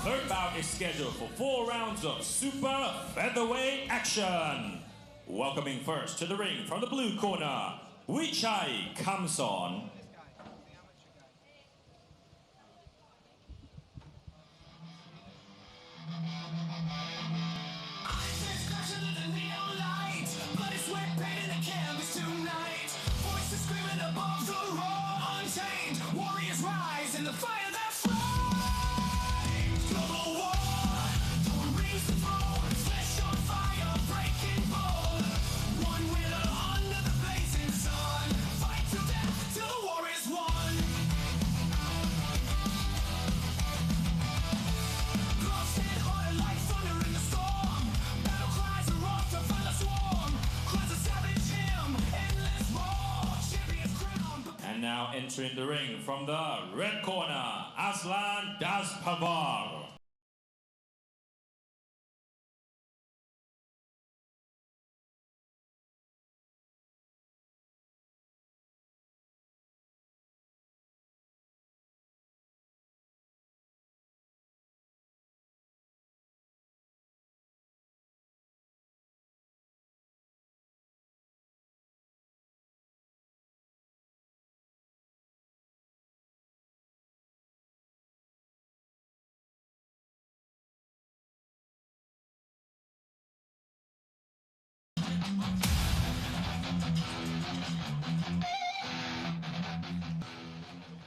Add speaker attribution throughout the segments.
Speaker 1: third bout is scheduled for 4 rounds of Super Featherweight action. Welcoming first to the ring from the blue corner, Wichai Khamson. Now entering the ring from the red corner, Arslan Dastparvar.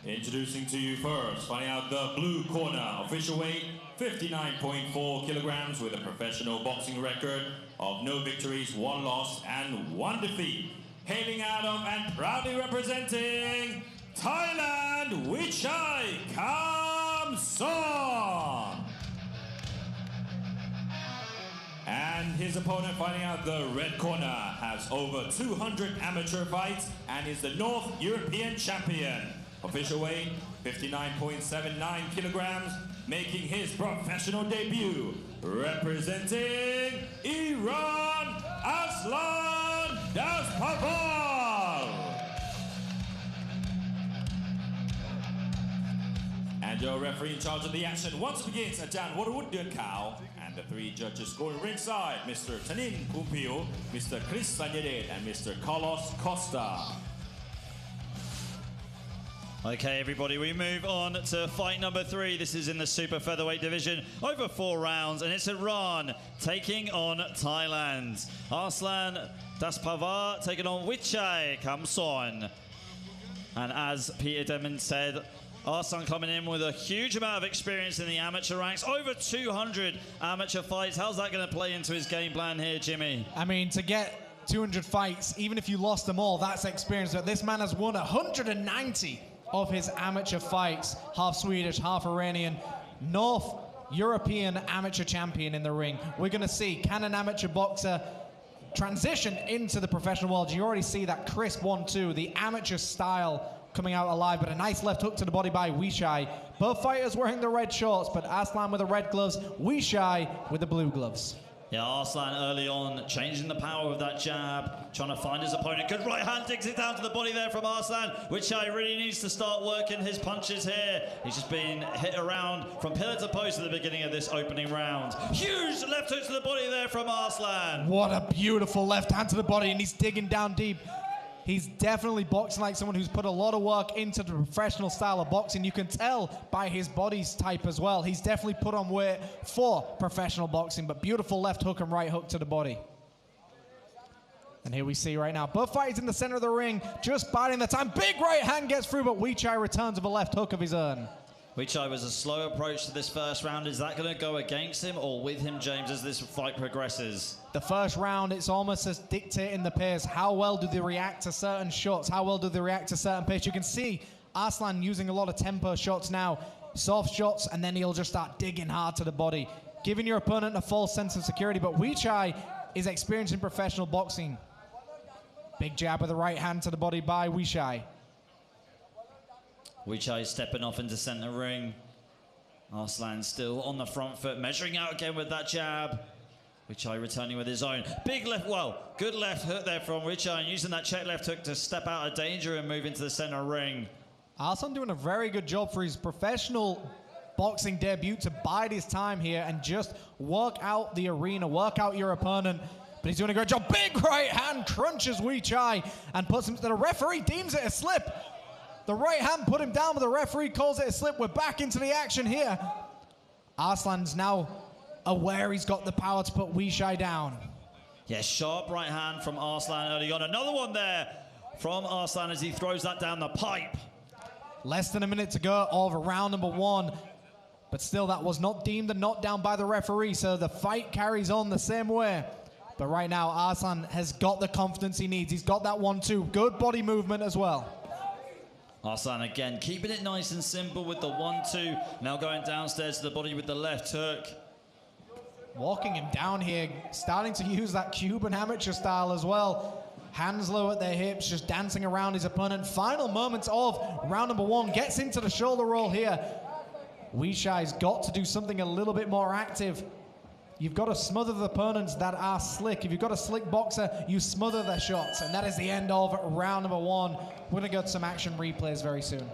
Speaker 1: Introducing to you first, finding out the blue corner, official weight 59.4 kilograms with a professional boxing record of no victories, 1 loss and 1 defeat. Hailing out of and proudly representing Thailand, Wichai Khamson. And his opponent, finding out the red corner, has over 200 amateur fights and is the North European champion. Official weight 59.79 kilograms, making his professional debut, representing Iran, Arslan Dastparvar. And your referee in charge of the action once begins, Ajahn Warawut Deun Khao, and the 3 judges scoring ringside, Mr. Tanin Pumpio, Mr. Chris Sanyadet, and Mr. Carlos Costa.
Speaker 2: Okay, everybody, we move on to fight number 3. This is in the Super Featherweight division, over 4 rounds, and it's Iran taking on Thailand. Arslan Dastparvar taking on Wichai Khamson. And as Peter Demon said, Arslan coming in with a huge amount of experience in the amateur ranks, over 200 amateur fights. How's that going to play into his game plan here, Jimmy?
Speaker 3: I mean, to get 200 fights, even if you lost them all, that's experience. But this man has won 190 of his amateur fights, half Swedish, half Iranian, North European amateur champion in the ring. We're going to see, can an amateur boxer transition into the professional world? You already see that crisp 1-2, the amateur style coming out alive, but a nice left hook to the body by Wichai. Both fighters wearing the red shorts, but Arslan with the red gloves, Wichai with the blue gloves.
Speaker 2: Yeah, Arslan early on, changing the power of that jab, trying to find his opponent. Good right hand, digs it down to the body there from Arslan, Wichai really needs to start working his punches here. He's just been hit around from pillar to post at the beginning of this opening round. Huge left hook to the body there from Arslan.
Speaker 3: What a beautiful left hand to the body, and he's digging down deep. He's definitely boxing like someone who's put a lot of work into the professional style of boxing. You can tell by his body's type as well. He's definitely put on weight for professional boxing, but beautiful left hook and right hook to the body. And here we see right now, both fighters in the center of the ring, just biding the time. Big right hand gets through, but Wichai returns with a left hook of his own.
Speaker 2: Wichai was a slow approach to this first round. Is that going to go against him or with him, James, as this fight progresses?
Speaker 3: The first round, it's almost as dictating the pace. How well do they react to certain shots? How well do they react to certain pace? You can see Arslan using a lot of tempo shots now, soft shots, and then he'll just start digging hard to the body, giving your opponent a false sense of security. But Wichai is experienced in professional boxing. Big jab with the right hand to the body by Wichai.
Speaker 2: Wichai stepping off into center ring. Arslan still on the front foot, measuring out again with that jab. Wichai returning with his own. Big left, well, good left hook there from Wichai, and using that check left hook to step out of danger and move into the center ring.
Speaker 3: Arslan doing a very good job for his professional boxing debut to bide his time here and just work out the arena, work out your opponent. But he's doing a great job. Big right hand crunches Wichai and puts him to the referee, deems it a slip. The right hand put him down, but the referee calls it a slip. We're back into the action here. Arslan's now aware he's got the power to put Wichai down.
Speaker 2: Yeah, sharp right hand from Arslan early on. Another one there from Arslan as he throws that down the pipe.
Speaker 3: Less than a minute to go of round number 1. But still, that was not deemed a knockdown by the referee, so the fight carries on the same way. But right now, Arslan has got the confidence he needs. He's got that 1-2. Good body movement as well.
Speaker 2: Arslan again, keeping it nice and simple with the 1-2. Now going downstairs to the body with the left hook.
Speaker 3: Walking him down here, starting to use that Cuban amateur style as well. Hands low at their hips, just dancing around his opponent. Final moments of round number 1. Gets into the shoulder roll here. Wichai's got to do something a little bit more active. You've got to smother the opponents that are slick. If you've got a slick boxer, you smother their shots. And that is the end of round number 1. We're going to go to some action replays very soon.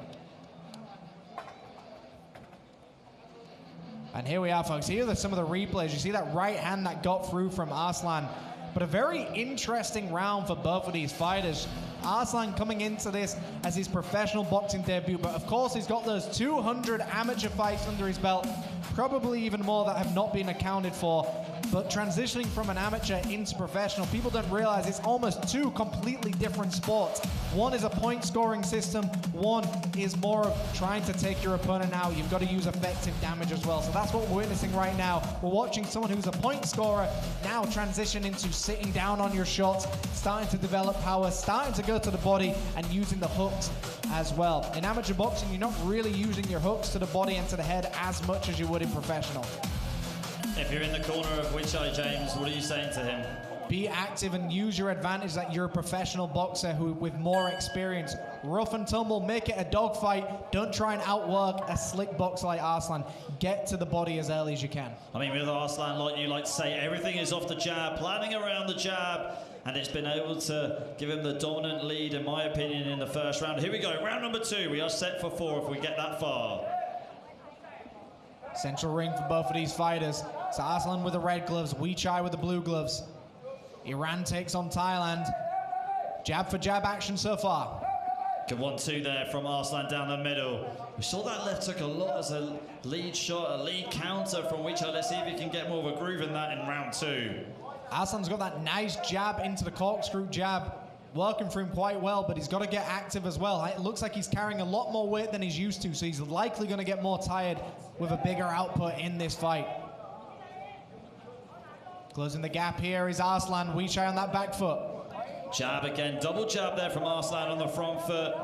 Speaker 3: And here we are, folks. Here are some of the replays. You see that right hand that got through from Arslan. But a very interesting round for both of these fighters. Arslan coming into this as his professional boxing debut, but of course he's got those 200 amateur fights under his belt, probably even more that have not been accounted for. But transitioning from an amateur into professional, people don't realize it's almost 2 completely different sports. One is a point scoring system, one is more of trying to take your opponent out. You've got to use effective damage as well. So that's what we're witnessing right now. We're watching someone who's a point scorer now transition into sitting down on your shots, starting to develop power, starting to go to the body and using the hooks as well. In amateur boxing, you're not really using your hooks to the body and to the head as much as you would in professional.
Speaker 2: If you're in the corner of Wichai, James, what are you saying to him?
Speaker 3: Be active and use your advantage that you're a professional boxer who with more experience. Rough and tumble, make it a dogfight. Don't try and outwork a slick boxer like Arslan. Get to the body as early as you can.
Speaker 2: I mean, with Arslan, like you like to say, everything is off the jab, planning around the jab, and it's been able to give him the dominant lead, in my opinion, in the first round. Here we go, round number 2. We are set for 4 if we get that far.
Speaker 3: Central ring for both of these fighters. It's Arslan with the red gloves, Wichai with the blue gloves. Iran takes on Thailand. Jab for jab action so far.
Speaker 2: Good 1-2 there from Arslan down the middle. We saw that left hook a lot as a lead shot, a lead counter from Wichai. Let's see if he can get more of a groove in that in round 2.
Speaker 3: Arslan's got that nice jab into the corkscrew jab. Working for him quite well, but he's got to get active as well. It looks like he's carrying a lot more weight than he's used to, so he's likely going to get more tired with a bigger output in this fight. Closing the gap here is Arslan. Wichai on that back foot.
Speaker 2: Jab again, double jab there from Arslan on the front foot.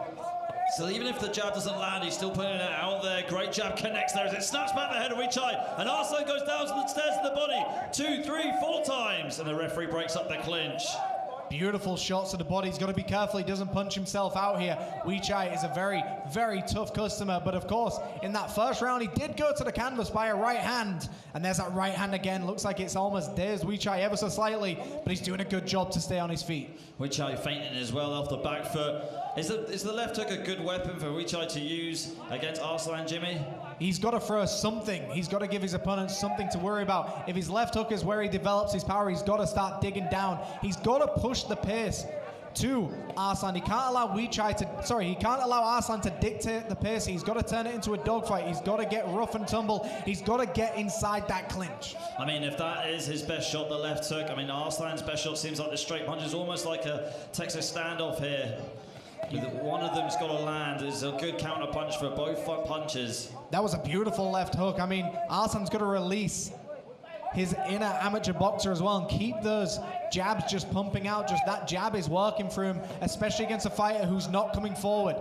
Speaker 2: So even if the jab doesn't land, he's still putting it out there. Great jab connects there as it snaps back the head of Wichai. And Arslan goes down to the stairs of the body 2, 3, 4 times. And the referee breaks up the clinch.
Speaker 3: Beautiful shots to the body. He's got to be careful he doesn't punch himself out here. Wichai is a very, very tough customer. But of course, in that first round, he did go to the canvas by a right hand. And there's that right hand again. Looks like it's almost dazed Wichai ever so slightly. But he's doing a good job to stay on his feet.
Speaker 2: Wichai feinting as well off the back foot. Is the left hook a good weapon for Wichai to use against Arslan, Jimmy?
Speaker 3: He's got to throw something. He's got to give his opponent something to worry about. If his left hook is where he develops his power, he's got to start digging down. He's got to push the pace to Arslan. He can't allow he can't allow Arslan to dictate the pace. He's got to turn it into a dogfight. He's got to get rough and tumble. He's got to get inside that clinch.
Speaker 2: I mean, if that is his best shot, the left hook, I mean, Arslan's best shot seems like the straight punch is almost like a Texas standoff here. One of them's got to land. It's a good counter punch for both punches.
Speaker 3: That was a beautiful left hook. I mean, Arslan's got to release his inner amateur boxer as well and keep those jabs just pumping out. Just that jab is working for him, especially against a fighter who's not coming forward.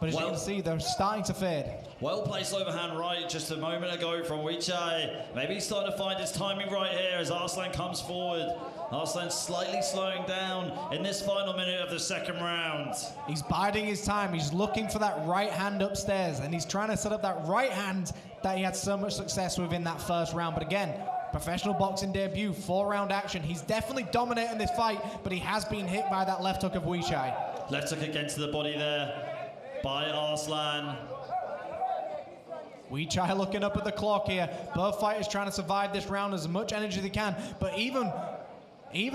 Speaker 3: But as you can see, they're starting to fade.
Speaker 2: Well-placed overhand right just a moment ago from Wichai. Maybe he's starting to find his timing right here as Arslan comes forward. Arslan slightly slowing down in this final minute of the second round.
Speaker 3: He's biding his time. He's looking for that right hand upstairs, and he's trying to set up that right hand that he had so much success with in that first round. But again, professional boxing debut, 4-round action. He's definitely dominating this fight, but he has been hit by that left hook of Wichai.
Speaker 2: Left hook again to the body there by Arslan.
Speaker 3: Wichai looking up at the clock here. Both fighters trying to survive this round as much energy as they can. But even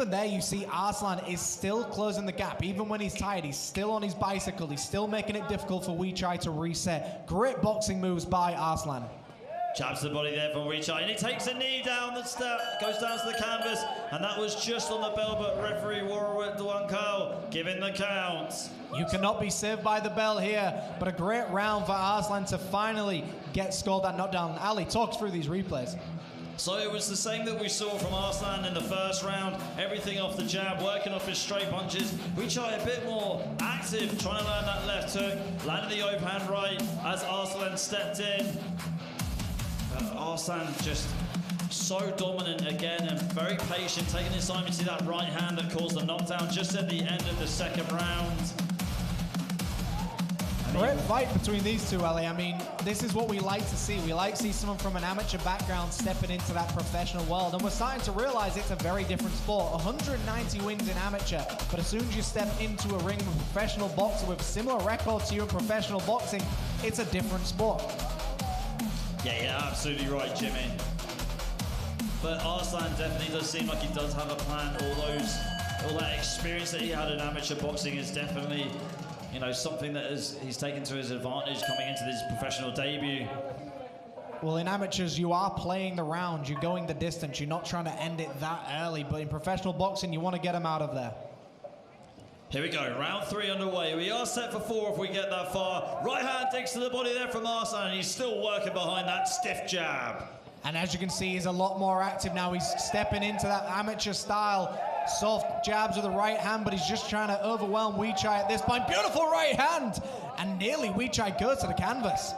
Speaker 3: there, you see Arslan is still closing the gap. Even when he's tired, he's still on his bicycle. He's still making it difficult for Wichai to reset. Great boxing moves by Arslan.
Speaker 2: Jabs to the body there from Wichai, and he takes a knee down the step, goes down to the canvas, and that was just on the bell, but referee Warwick Duankao giving the count.
Speaker 3: You cannot be saved by the bell here, but a great round for Arslan to finally get scored that knockdown. Ali, talk through these replays.
Speaker 2: So it was the same that we saw from Arslan in the first round. Everything off the jab, working off his straight punches. Wichai a bit more active, trying to land that left hook, landed the overhand right as Arslan stepped in. Arslan just so dominant again and very patient, taking his time. You see that right hand that caused the knockdown just at the end of the second round.
Speaker 3: Great fight between these two, Ali. I mean, this is what we like to see. We like to see someone from an amateur background stepping into that professional world. And we're starting to realize it's a very different sport. 190 wins in amateur, but as soon as you step into a ring with a professional boxer with a similar record to you in professional boxing, it's a different sport.
Speaker 2: Yeah, you're absolutely right, Jimmy. But Arslan definitely does seem like he does have a plan. All that experience that he had in amateur boxing is definitely, you know, something that he's taken to his advantage coming into this professional debut.
Speaker 3: Well, in amateurs, you are playing the round. You're going the distance. You're not trying to end it that early. But in professional boxing, you want to get them out of there.
Speaker 2: Here we go, round 3 underway. We are set for 4 if we get that far. Right hand digs to the body there from Arslan, and he's still working behind that stiff jab.
Speaker 3: And as you can see, he's a lot more active now. He's stepping into that amateur style. Soft jabs with the right hand, but he's just trying to overwhelm Wichai at this point. Beautiful right hand! And nearly Wichai goes to the canvas.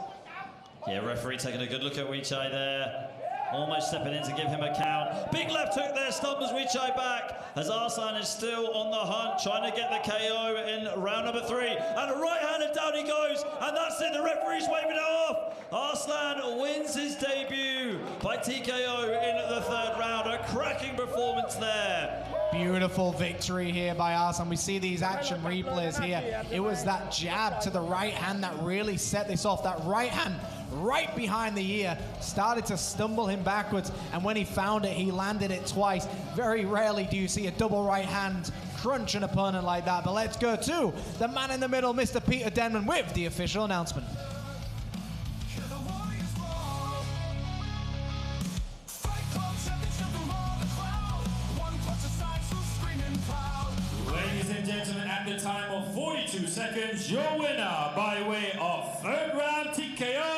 Speaker 2: Yeah, referee taking a good look at Wichai there. Almost stepping in to give him a count. Big left hook there, stumbles Wichai back as Arslan is still on the hunt, trying to get the KO in round number 3. And a right hand and down he goes, and that's it, the referee's waving it off. Arslan wins his debut by TKO in the 3rd round. A cracking performance there.
Speaker 3: Beautiful victory here by Arslan. We see these action replays here. It was that jab to the right hand that really set this off. That right hand right behind the ear started to stumble him backwards, and when he found it, he landed it twice. Very rarely do you see a double right hand crunch an opponent like that. But let's go to the man in the middle, Mr. Peter Denman, with the official announcement.
Speaker 1: Ladies and gentlemen, at the time of 42 seconds, your winner by way of 3rd round TKO,